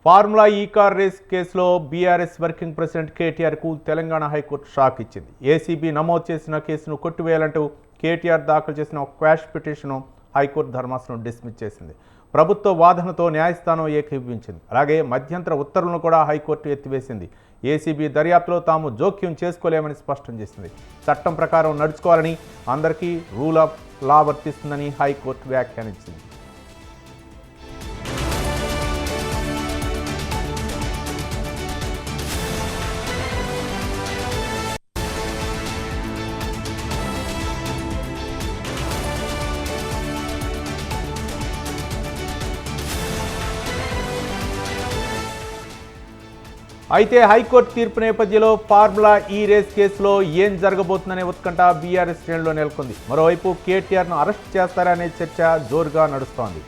Formula E car race కేసులో BRS working president కేటీఆర్కు Telangana high court shock ఇచ్చింది. ఏసీబీ నమోదు చేసిన కేసును కొట్టివేయాలంటూ కేటీఆర్ దాఖలు చేసిన క్వాష్ పిటిషన్ను హైకోర్టు ధర్మాసనం డిస్మిస్ చేసింది. ప్రభుత్వ వాదనతో న్యాయస్థానం ఏకీభవించింది. అలాగే మధ్యంతర ఉత్తర్వులను కూడా హైకోర్టు ఎత్తివేసింది. ఏసీబీ దర్యాప్తులో తాము జోక్యం చేసుకోలేమని స్పష్టం చేసింది. చట్టం ప్రకారం నడుచుకోవాలని, అందరికీ రూల్ ఆఫ్ లా వర్తిస్తుందని హైకోర్టు వ్యాఖ్యానించింది. అయితే హైకోర్టు తీర్పు నేపథ్యంలో ఫార్ములా ఈ రేస్ కేసులో ఏం జరగబోతుందనే ఉత్కంఠ బీఆర్ఎస్ శ్రేణుల్లో నెలకొంది. మరోవైపు కేటీఆర్ను అరెస్ట్ చేస్తారనే చర్చ జోరుగా నడుస్తోంది.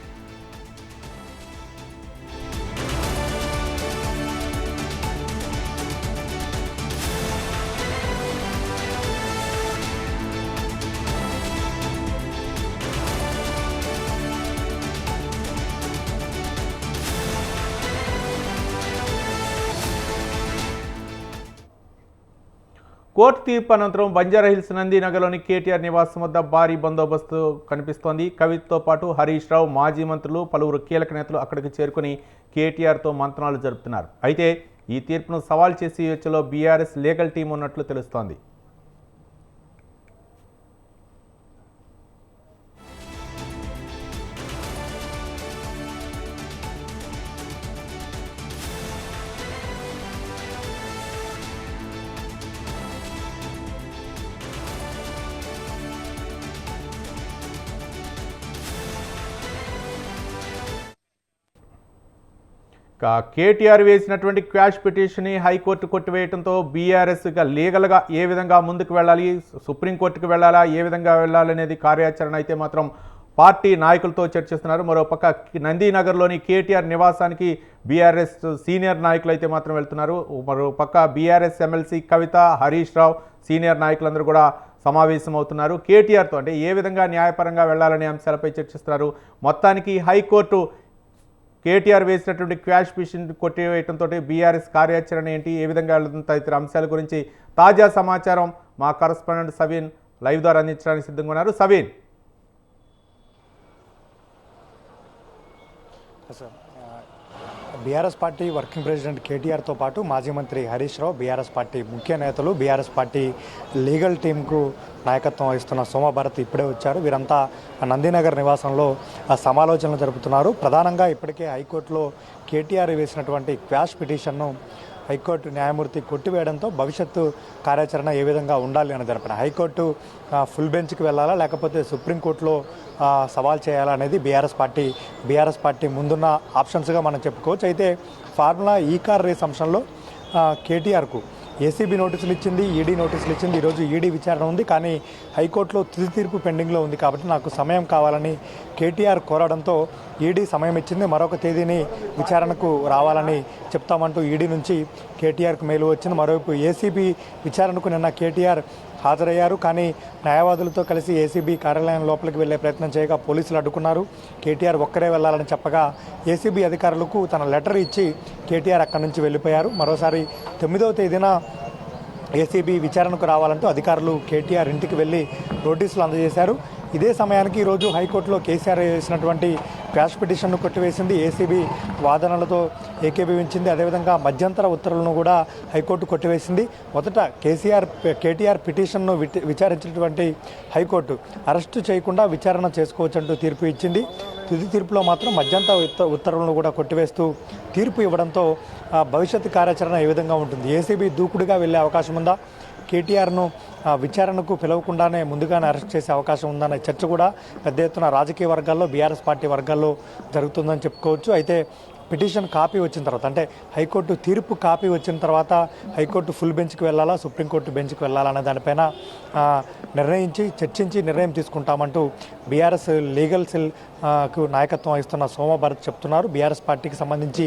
కోర్టు తీర్పు అనంతరం బంజారాహిల్స్ నందినగర్లోని కేటీఆర్ నివాసం వద్ద భారీ బందోబస్తు కనిపిస్తోంది. కవితతో పాటు హరీష్ రావు, మాజీ మంత్రులు, పలువురు కీలక నేతలు అక్కడికి చేరుకుని కేటీఆర్తో మంత్రాలు జరుపుతున్నారు. అయితే ఈ తీర్పును సవాల్ చేసి యోచనలో బీఆర్ఎస్ లీగల్ టీం ఉన్నట్లు తెలుస్తోంది. కేటీఆర్ వేసినటువంటి క్వాష్ పిటిషన్ని హైకోర్టు కొట్టివేయడంతో బీఆర్ఎస్ లీగల్గా ఏ విధంగా ముందుకు వెళ్ళాలి, సుప్రీంకోర్టుకు వెళ్ళాలా, ఏ విధంగా వెళ్ళాలనేది కార్యాచరణ అయితే మాత్రం పార్టీ నాయకులతో చర్చిస్తున్నారు. మరోపక్క నందినగర్లోని కేటీఆర్ నివాసానికి బీఆర్ఎస్ సీనియర్ నాయకులు అయితే మాత్రం వెళ్తున్నారు. మరోపక్క బీఆర్ఎస్ ఎమ్మెల్సీ కవిత, హరీష్ రావు సీనియర్ నాయకులందరూ కూడా సమావేశమవుతున్నారు. కేటీఆర్తో అంటే ఏ విధంగా న్యాయపరంగా వెళ్ళాలనే అంశాలపై చర్చిస్తున్నారు. మొత్తానికి హైకోర్టు కేటీఆర్ వేసినటువంటి క్వాష్ పిటిషన్ కొట్టివేయడంతో బీఆర్ఎస్ కార్యాచరణ ఏంటి, ఏ విధంగా వెళ్తుంది తదితర అంశాల గురించి తాజా సమాచారం మా కరస్పాండెంట్ సవీన్ లైవ్ ద్వారా అందించడానికి సిద్ధంగా ఉన్నారు. Saveen, BRS party working president కేటీఆర్తో పాటు మాజీ మంత్రి హరీష్ రావు, బీఆర్ఎస్ పార్టీ ముఖ్య నేతలు, బీఆర్ఎస్ పార్టీ లీగల్ టీంకు నాయకత్వం వహిస్తున్న సోమభారత్ ఇప్పుడే వచ్చారు. వీరంతా నందినగర్ నివాసంలో సమాలోచనలు జరుపుతున్నారు. ప్రధానంగా ఇప్పటికే హైకోర్టులో కేటీఆర్ వేసినటువంటి క్వాష్ పిటిషన్ను హైకోర్టు న్యాయమూర్తి కొట్టివేయడంతో భవిష్యత్తు కార్యాచరణ ఏ విధంగా ఉండాలి అని తెలిపిన హైకోర్టు ఫుల్ బెంచ్కి వెళ్ళాలా లేకపోతే సుప్రీంకోర్టులో సవాల్ చేయాలా అనేది బీఆర్ఎస్ పార్టీ ముందున్న ఆప్షన్స్గా మనం చెప్పుకోవచ్చు. అయితే ఫార్ములా ఈ కార్ రేస్ అంశంలో కేటీఆర్కు ఏసీబీ నోటీసులు ఇచ్చింది, ఈడీ నోటీసులు ఇచ్చింది. ఈరోజు ఈడీ విచారణ ఉంది, కానీ హైకోర్టులో తుది తీర్పు పెండింగ్లో ఉంది. కాబట్టి నాకు సమయం కావాలని కేటీఆర్ కోరడంతో ఈడీ సమయం ఇచ్చింది. మరొక తేదీని విచారణకు రావాలని చెప్తామంటూ ఈడీ నుంచి కేటీఆర్కు మెయిల్ వచ్చింది. మరోవైపు ఏసీబీ విచారణకు నిన్న కేటీఆర్ హాజరయ్యారు, కానీ న్యాయవాదులతో కలిసి ఏసీబీ కార్యాలయం లోపలికి వెళ్లే ప్రయత్నం చేయగా పోలీసులు అడ్డుకున్నారు. కేటీఆర్ ఒక్కరే వెళ్లాలని చెప్పగా ఏసీబీ అధికారులకు తన లెటర్ ఇచ్చి కేటీఆర్ అక్కడి నుంచి వెళ్ళిపోయారు. మరోసారి 9వ తేదీన ఏసీబీ విచారణకు రావాలంటూ అధికారులు కేటీఆర్ ఇంటికి వెళ్లి నోటీసులు అందజేశారు. ఇదే సమయానికి ఈరోజు హైకోర్టులో కేసీఆర్ వేసినటువంటి క్వాష్ పిటిషన్ను కొట్టివేసింది. ఏసీబీ వాదనలతో ఏకీభవించింది. అదేవిధంగా మధ్యంతర ఉత్తర్వులను కూడా హైకోర్టు కొట్టివేసింది. మొదట కేటీఆర్ పిటిషన్ను విచారించినటువంటి హైకోర్టు అరెస్టు చేయకుండా విచారణ చేసుకోవచ్చంటూ తీర్పు ఇచ్చింది. తుది తీర్పులో మాత్రం మధ్యంతర ఉత్తర్వులను కూడా కొట్టివేస్తూ తీర్పు ఇవ్వడంతో భవిష్యత్తు కార్యాచరణ ఏ విధంగా ఉంటుంది, ఏసీబీ దూకుడుగా వెళ్లే అవకాశం ఉందా, కేటీఆర్ను విచారణకు పిలవకుండానే ముందుగానే అరెస్ట్ చేసే అవకాశం ఉందనే చర్చ కూడా పెద్ద ఎత్తున రాజకీయ వర్గాల్లో, బీఆర్ఎస్ పార్టీ వర్గాల్లో జరుగుతుందని చెప్పుకోవచ్చు. అయితే పిటిషన్ కాపీ వచ్చిన తర్వాత, అంటే హైకోర్టు తీర్పు కాపీ వచ్చిన తర్వాత హైకోర్టు ఫుల్ బెంచ్కి వెళ్ళాలా, సుప్రీంకోర్టు బెంచ్కి వెళ్ళాలా అనే దానిపైన చర్చించి నిర్ణయం తీసుకుంటామంటూ బీఆర్ఎస్ లీగల్ సెల్కు నాయకత్వం వహిస్తున్న సోమభారత్ చెప్తున్నారు. బీఆర్ఎస్ పార్టీకి సంబంధించి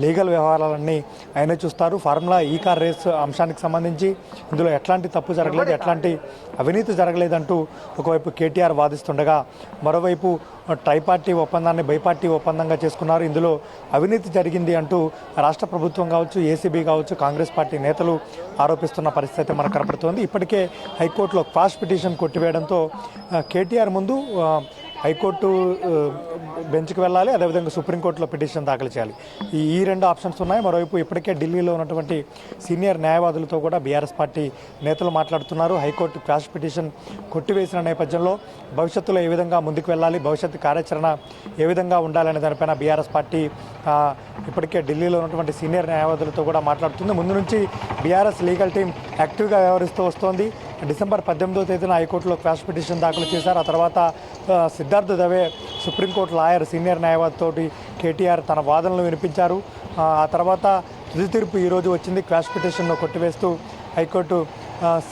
లీగల్ వ్యవహారాలన్నీ ఆయనే చూస్తారు. ఫార్ములా ఈ కార్ రేస్ అంశానికి సంబంధించి ఇందులో ఎట్లాంటి తప్పు జరగలేదు, ఎట్లాంటి అవినీతి జరగలేదంటూ ఒకవైపు కేటీఆర్ వాదిస్తుండగా, మరోవైపు ట్రైపార్టీ ఒప్పందాన్ని బైపార్టీ ఒప్పందంగా చేసుకున్నారు. ఇందులో అవినీతి జరిగింది అంటూ రాష్ట్ర ప్రభుత్వం కావచ్చు, ఏసీబీ కావచ్చు, కాంగ్రెస్ పార్టీ నేతలు ఆరోపిస్తున్న పరిస్థితి మనకు కనపడుతోంది. ఇప్పటికే హైకోర్టులో క్వాష్ పిటిషన్ కొట్టివేయడంతో కేటీఆర్ ముందు హైకోర్టు బెంచ్కి వెళ్ళాలి, అదేవిధంగా సుప్రీంకోర్టులో పిటిషన్ దాఖలు చేయాలి. ఈ రెండు ఆప్షన్స్ ఉన్నాయి. మరోవైపు ఇప్పటికే ఢిల్లీలో ఉన్నటువంటి సీనియర్ న్యాయవాదులతో కూడా బీఆర్ఎస్ పార్టీ నేతలు మాట్లాడుతున్నారు. హైకోర్టు క్వాష్ పిటిషన్ కొట్టివేసిన నేపథ్యంలో భవిష్యత్తులో ఏ విధంగా ముందుకు వెళ్ళాలి, భవిష్యత్తు కార్యాచరణ ఏ విధంగా ఉండాలనే దానిపైన బీఆర్ఎస్ పార్టీ ఇప్పటికే ఢిల్లీలో ఉన్నటువంటి సీనియర్ న్యాయవాదులతో కూడా మాట్లాడుతుంది. ముందు నుంచి బీఆర్ఎస్ లీగల్ టీం యాక్టివ్గా వ్యవహరిస్తూ వస్తోంది. డిసెంబర్ 18వ తేదీన హైకోర్టులో క్వాష్ పిటిషన్ దాఖలు చేశారు. ఆ తర్వాత Siddharth Dave supreme court lawyer senior న్యాయవాదితోటి కేటీఆర్ తన వాదనలు వినిపించారు. ఆ తర్వాత తుది తీర్పు ఈరోజు వచ్చింది. క్వాష్ పిటిషన్ను కొట్టివేస్తూ హైకోర్టు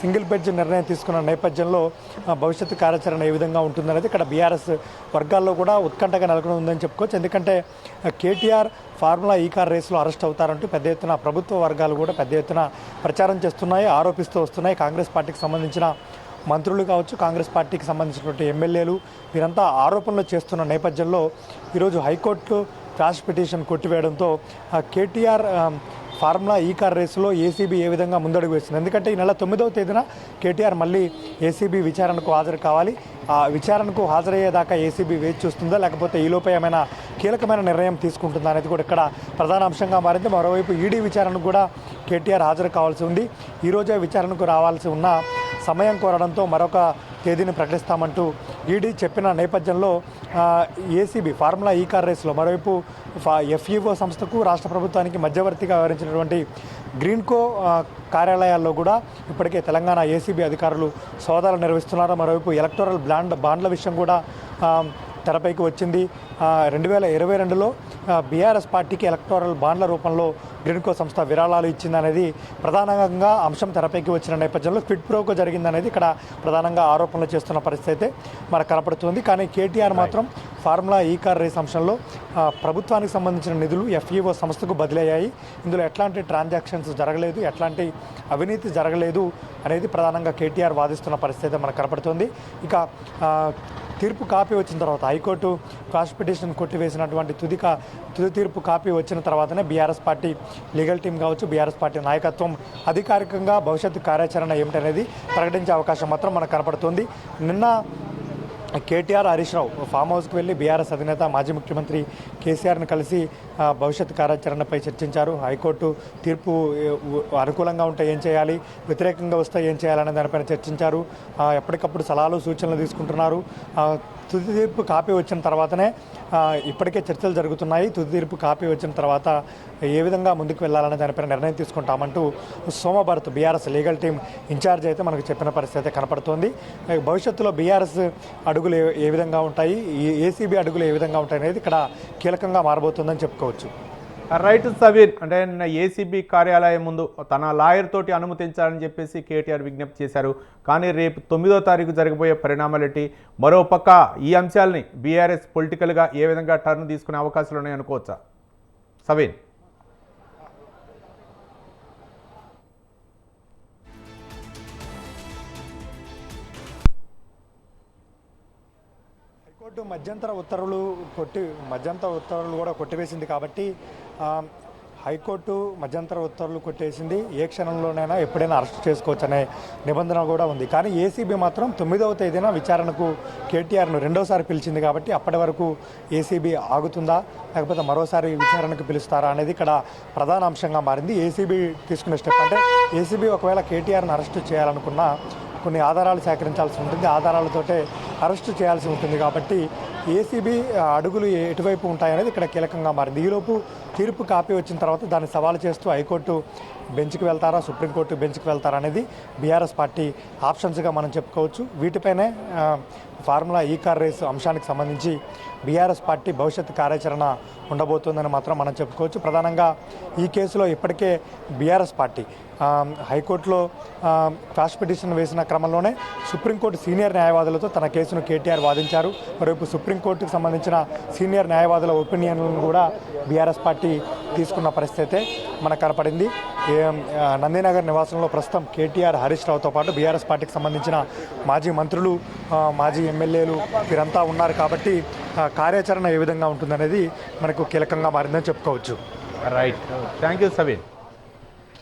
సింగిల్ బెంచ్ నిర్ణయం తీసుకున్న నేపథ్యంలో భవిష్యత్తు కార్యాచరణ ఏ విధంగా ఉంటుందనేది ఇక్కడ బీఆర్ఎస్ వర్గాల్లో కూడా ఉత్కంఠగా నెలకొని ఉందని చెప్పుకోవచ్చు. ఎందుకంటే కేటీఆర్ ఫార్ములా ఈ కార్ రేసులో అరెస్ట్ అవుతారంటూ పెద్ద ఎత్తున ప్రభుత్వ వర్గాలు కూడా పెద్ద ఎత్తున ప్రచారం చేస్తున్నాయి, ఆరోపిస్తూ వస్తున్నాయి. కాంగ్రెస్ పార్టీకి సంబంధించిన మంత్రులు కావచ్చు, కాంగ్రెస్ పార్టీకి సంబంధించినటువంటి ఎమ్మెల్యేలు వీరంతా ఆరోపణలు చేస్తున్న నేపథ్యంలో ఈరోజు హైకోర్టు క్వాష్ పిటిషన్ కొట్టివేయడంతో కేటీఆర్ ఫార్ములా ఈ కార్ రేసులో ఏసీబీ ఏ విధంగా ముందడుగు వేస్తుంది. ఎందుకంటే ఈ నెల 9వ తేదీన కేటీఆర్ మళ్ళీ ఏసీబీ విచారణకు హాజరు కావాలి. ఆ విచారణకు హాజరయ్యేదాకా ఏసీబీ వేచి చూస్తుందా, లేకపోతే ఈలోపే ఏమైనా కీలకమైన నిర్ణయం తీసుకుంటుందా అనేది కూడా ఇక్కడ ప్రధాన అంశంగా మారింది. మరోవైపు ఈడీ విచారణకు కూడా కేటీఆర్ హాజరు కావాల్సి ఉంది. ఈరోజే విచారణకు రావాల్సి ఉన్న సమయం కోరడంతో మరొక తేదీని ప్రకటిస్తామంటూ ఈడీ చెప్పిన నేపథ్యంలో ఏసీబీ ఫార్ములా ఈ కార్ రేసులో మరోవైపు ఎఫ్ఈఓ సంస్థకు రాష్ట్ర ప్రభుత్వానికి మధ్యవర్తిగా వ్యవహరించినటువంటి గ్రీన్కో కార్యాలయాల్లో కూడా ఇప్పటికే తెలంగాణ ఏసీబీ అధికారులు సోదాలు నిర్వహిస్తున్నారు. మరోవైపు ఎలక్టోరల్ బాండ్ల విషయం కూడా తెరపైకి వచ్చింది. 2022లో బీఆర్ఎస్ పార్టీకి ఎలక్టోరల్ బాండ్ల రూపంలో గ్రీన్కో సంస్థ విరాళాలు ఇచ్చిందనేది ప్రధానంగా అంశం తెరపైకి వచ్చిన నేపథ్యంలో క్విడ్ ప్రోకో జరిగిందనేది ఇక్కడ ప్రధానంగా ఆరోపణలు చేస్తున్న పరిస్థితి అయితే మనకు కనపడుతుంది. కానీ కేటీఆర్ మాత్రం ఫార్ములా ఈ కార్ రేస్ అంశంలో ప్రభుత్వానికి సంబంధించిన నిధులు ఎఫ్ఈఓ సంస్థకు బదిలీ అయ్యాయి, ఇందులో ఎట్లాంటి ట్రాన్సాక్షన్స్ జరగలేదు, ఎట్లాంటి అవినీతి జరగలేదు అనేది ప్రధానంగా కేటీఆర్ వాదిస్తున్న పరిస్థితి మనకు కనపడుతుంది. ఇక తీర్పు కాపీ వచ్చిన తర్వాత హైకోర్టు క్వాష్ పిటిషన్ కొట్టివేసినటువంటి తుది తీర్పు కాపీ వచ్చిన తర్వాతనే బీఆర్ఎస్ పార్టీ లీగల్ టీం కావచ్చు, బీఆర్ఎస్ పార్టీ నాయకత్వం అధికారికంగా భవిష్యత్తు కార్యాచరణ ఏమిటనేది ప్రకటించే అవకాశం మాత్రం మనకు కనపడుతుంది. నిన్న కేటీఆర్, హరీష్ రావు ఫామ్ హౌస్కి వెళ్ళి బీఆర్ఎస్ అధినేత మాజీ ముఖ్యమంత్రి కేసీఆర్ని కలిసి భవిష్యత్తు కార్యాచరణపై చర్చించారు. హైకోర్టు తీర్పు అనుకూలంగా ఉంటే ఏం చేయాలి, వ్యతిరేకంగా వస్తే ఏం చేయాలనే దానిపైన చర్చించారు. ఎప్పటికప్పుడు సలహాలు, సూచనలు తీసుకుంటున్నారు. తుది తీర్పు కాపీ వచ్చిన తర్వాతనే ఇప్పటికే చర్చలు జరుగుతున్నాయి. తుది తీర్పు కాపీ వచ్చిన తర్వాత ఏ విధంగా ముందుకు వెళ్ళాలనే దానిపైన నిర్ణయం తీసుకుంటామంటూ Soma Bharat BRS legal team incharge అయితే మనకు చెప్పిన పరిస్థితి కనపడుతోంది. భవిష్యత్తులో బీఆర్ఎస్ అడుగులు ఏ విధంగా ఉంటాయి, ఏసీబీ అడుగులు ఏ విధంగా ఉంటాయి అనేది ఇక్కడ కీలకంగా మారబోతుందని చెప్పుకోవచ్చు. రైట్ సబీర్, అంటే నిన్న ఏసీబీ కార్యాలయం ముందు తన లాయర్ తోటి అనుమతించాలని చెప్పేసి కేటీఆర్ విజ్ఞప్తి చేశారు. కానీ రేపు 9వ తారీఖు జరగబోయే పరిణామాలేంటి, మరో పక్క ఈ అంశాలని బీఆర్ఎస్ పొలిటికల్గా ఏ విధంగా టర్న్ తీసుకునే అవకాశాలు ఉన్నాయి అనుకోవచ్చా సబీర్? హైకోర్టు మధ్యంతర ఉత్తర్వులు కూడా కొట్టివేసింది కాబట్టి హైకోర్టు మధ్యంతర ఉత్తర్వులు కొట్టేసింది. ఏ క్షణంలోనైనా ఎప్పుడైనా అరెస్ట్ చేసుకోవచ్చు అనే నిబంధన కూడా ఉంది. కానీ ఏసీబీ మాత్రం 9వ తేదీన విచారణకు కేటీఆర్ను రెండోసారి పిలిచింది కాబట్టి అప్పటి వరకు ఏసీబీ ఆగుతుందా, లేకపోతే మరోసారి విచారణకు పిలుస్తారా అనేది ఇక్కడ ప్రధాన అంశంగా మారింది. ఏసీబీ తీసుకునే స్టెప్ అంటే ఏసీబీ ఒకవేళ కేటీఆర్ను అరెస్టు చేయాలనుకున్నా కొన్ని ఆధారాలు సేకరించాల్సి ఉంటుంది, ఆధారాలతోటే అరెస్టు చేయాల్సి ఉంటుంది. కాబట్టి ఏసీబీ అడుగులు ఎటువైపు ఉంటాయనేది ఇక్కడ కీలకంగా మారింది. ఈలోపు తీర్పు కాపీ వచ్చిన తర్వాత దాన్ని సవాలు చేస్తూ హైకోర్టు బెంచ్కి వెళ్తారా, సుప్రీంకోర్టు బెంచ్కి వెళ్తారా అనేది బీఆర్ఎస్ పార్టీ ఆప్షన్స్గా మనం చెప్పుకోవచ్చు. వీటిపైనే ఫార్ములా ఈ కార్ రేసు అంశానికి సంబంధించి బీఆర్ఎస్ పార్టీ భవిష్యత్తు కార్యాచరణ ఉండబోతుందని మాత్రం మనం చెప్పుకోవచ్చు. ప్రధానంగా ఈ కేసులో ఇప్పటికే బీఆర్ఎస్ పార్టీ హైకోర్టులో క్వాష్ పిటిషన్ వేసిన క్రమంలోనే సుప్రీంకోర్టు సీనియర్ న్యాయవాదులతో తన కేసును కేటీఆర్ వాదించారు. మరోవైపు సుప్రీంకోర్టుకు సంబంధించిన సీనియర్ న్యాయవాదుల ఒపీనియన్లను కూడా బీఆర్ఎస్ పార్టీ తీసుకున్న పరిస్థితి మనకు కనపడింది. నందినగర్ నివాసంలో ప్రస్తుతం కేటీఆర్ హరీష్ రావుతో పాటు బీఆర్ఎస్ పార్టీకి సంబంధించిన మాజీ మంత్రులు, మాజీ ఎమ్మెల్యేలు వీరంతా ఉన్నారు కాబట్టి కార్యాచరణ ఏ విధంగా ఉంటుందనేది మనకు కీలకంగా మారిందని చెప్పుకోవచ్చు. Right, thank you Sabeen.